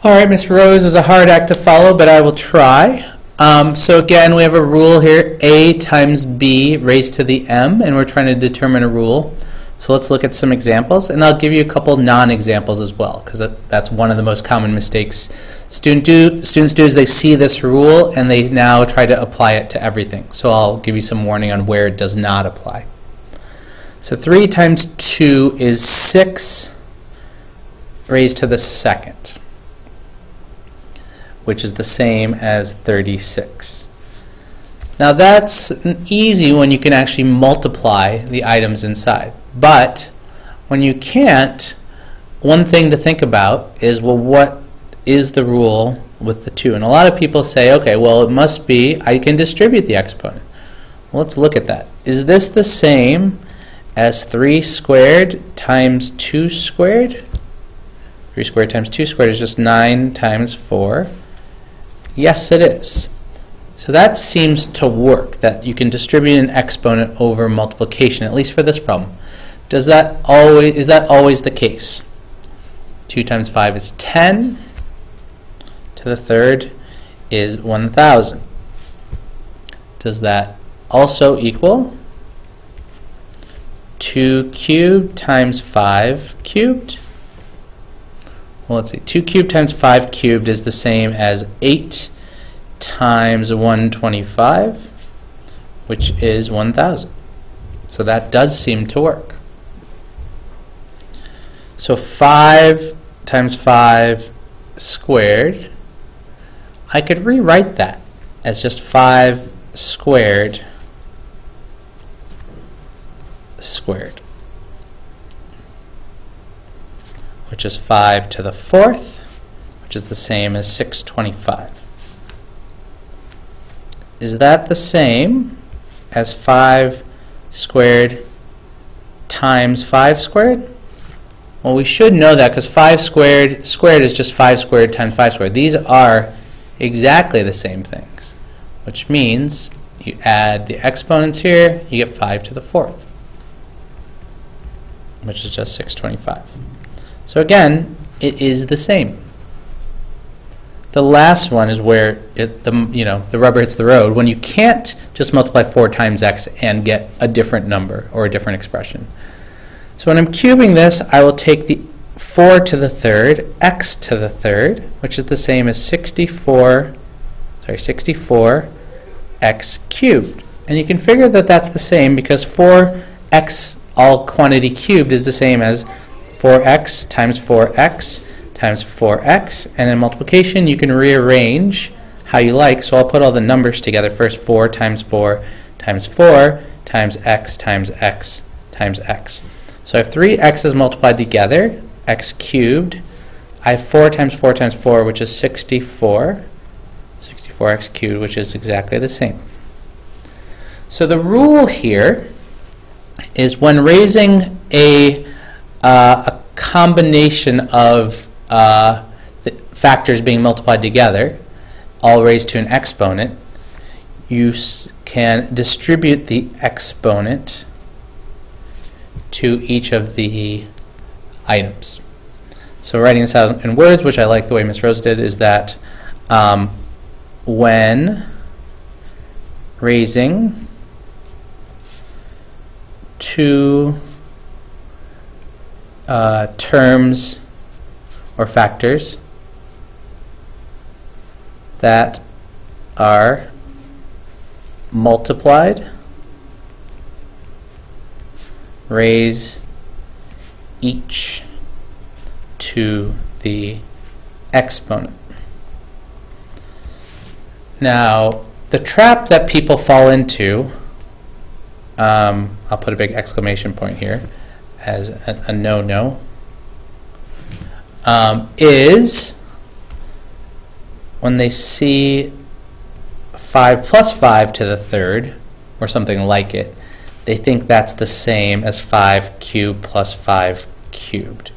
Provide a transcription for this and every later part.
All right, Ms. Rose is a hard act to follow, but I will try. So again, we have a rule here, a times b raised to the m, and we're trying to determine a rule. So let's look at some examples, and I'll give you a couple non-examples as well, because that's one of the most common mistakes students do is they see this rule and they now try to apply it to everything. So I'll give you some warning on where it does not apply. So 3 times 2 is 6 raised to the second, which is the same as 36. Now that's easy when you can actually multiply the items inside. But when you can't, one thing to think about is, well, what is the rule with the 2? And a lot of people say, okay, well, it must be I can distribute the exponent. Well, let's look at that. Is this the same as 3 squared times 2 squared? 3 squared times 2 squared is just 9 times 4. Yes, it is. So that seems to work, that you can distribute an exponent over multiplication, at least for this problem. Is that always the case? 2 times 5 is 10 to the third is 1,000. Does that also equal 2 cubed times 5 cubed? Well, let's see. 2 cubed times 5 cubed is the same as 8 times 125, which is 1,000. So that does seem to work. So 5 times 5 squared, I could rewrite that as just 5 squared squared, which is 5 to the fourth, which is the same as 625. Is that the same as 5 squared times 5 squared? Well, we should know that, because 5 squared is just 5 squared times 5 squared. These are exactly the same things, which means you add the exponents here, you get 5 to the fourth, which is just 625. So again, it is the same. The last one is where the rubber hits the road, when you can't just multiply 4 times x and get a different number or a different expression. So when I'm cubing this, I will take the 4 to the third, x to the third, which is the same as 64x cubed. And you can figure that that's the same because 4x, all quantity cubed, is the same as 4x times 4x times 4x, and in multiplication you can rearrange how you like. So I'll put all the numbers together first. 4 times 4 times 4 times x times x times x. So I have 3 x's multiplied together, x cubed. I have 4 times 4 times 4, which is 64. 64x cubed, which is exactly the same. So the rule here is when raising a combination of the factors being multiplied together, all raised to an exponent, you can distribute the exponent to each of the items. So writing this out in words, which I like the way Ms. Rose did, is that when raising 2 terms or factors that are multiplied, raise each to the exponent. Now, the trap that people fall into, I'll put a big exclamation point here as a no-no, is when they see 5 plus 5 to the third, or something like it, they think that's the same as 5 cubed plus 5 cubed.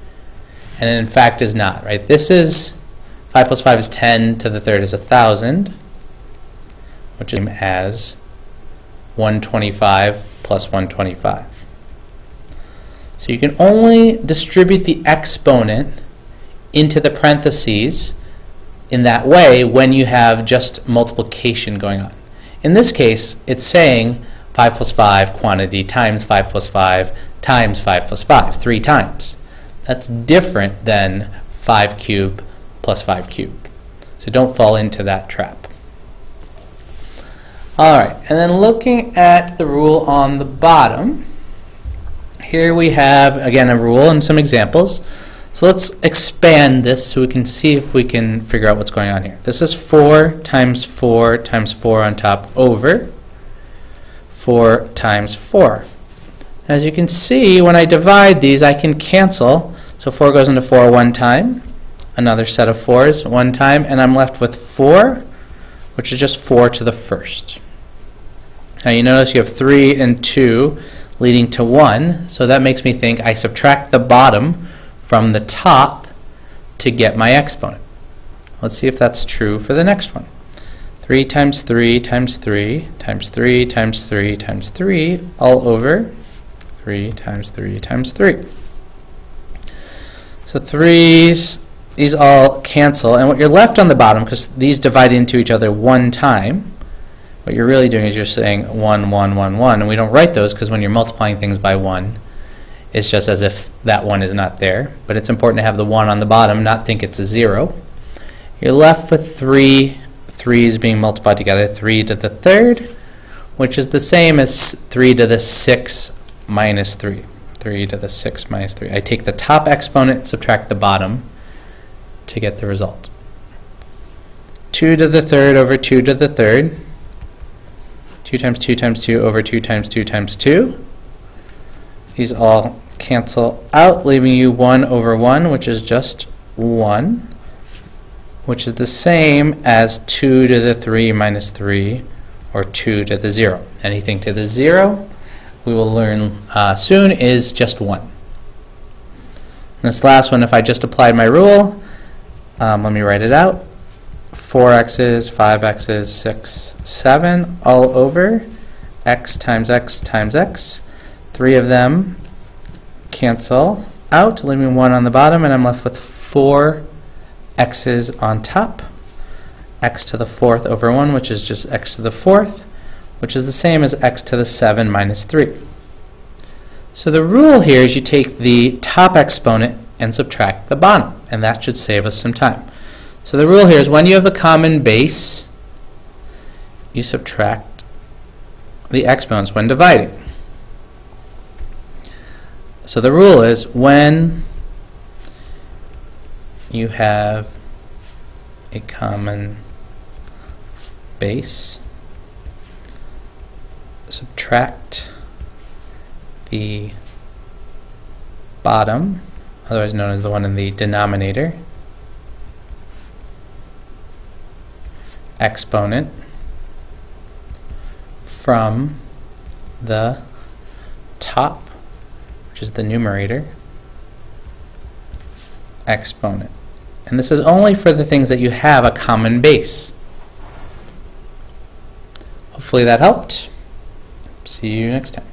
And it in fact is not, right? This is 5 plus 5 is 10 to the third is 1,000, which is the same as 125 plus 125. So you can only distribute the exponent into the parentheses in that way when you have just multiplication going on. In this case, it's saying 5 plus 5 quantity times 5 plus 5 times 5 plus 5, 3 times. That's different than 5 cubed plus 5 cubed. So don't fall into that trap. Alright, and then looking at the rule on the bottom, here we have, again, a rule and some examples. So let's expand this so we can see if we can figure out what's going on here. This is 4 times 4 times 4 on top over 4 times 4. As you can see, when I divide these, I can cancel. So 4 goes into 4 one time, another set of 4s one time, and I'm left with 4, which is just 4 to the first. Now you notice you have 3 and 2 leading to 1, so that makes me think I subtract the bottom from the top to get my exponent. Let's see if that's true for the next one. 3 times 3 times 3 times 3 times 3 times 3 all over 3 times 3 times 3. So these all cancel, and what you're left on the bottom, because these divide into each other one time, what you're really doing is you're saying 1, 1, 1, 1, and we don't write those because when you're multiplying things by 1, it's just as if that 1 is not there. But it's important to have the 1 on the bottom, not think it's a 0. You're left with 3 3's being multiplied together, 3 to the third, which is the same as 3 to the 6 minus 3. 3 to the 6 minus 3. I take the top exponent, subtract the bottom to get the result. 2 to the third over 2 to the third. 2 times 2 times 2 over 2 times 2 times 2. These all cancel out, leaving you 1 over 1, which is just 1, which is the same as 2 to the 3 minus 3, or 2 to the 0. Anything to the 0, we will learn soon, is just 1. And this last one, if I just applied my rule, let me write it out. 4x's, 5x's, 6, 7, all over x times x times x. 3 of them cancel out, leaving 1 on the bottom, and I'm left with 4 x's on top. X to the 4th over 1, which is just x to the 4th, which is the same as x to the 7 minus 3. So the rule here is you take the top exponent and subtract the bottom, and that should save us some time. So the rule here is when you have a common base, you subtract the exponents when dividing. So the rule is when you have a common base, subtract the bottom, otherwise known as the one in the denominator, exponent, from the top, which is the numerator, exponent. And this is only for the things that you have a common base. Hopefully that helped. See you next time.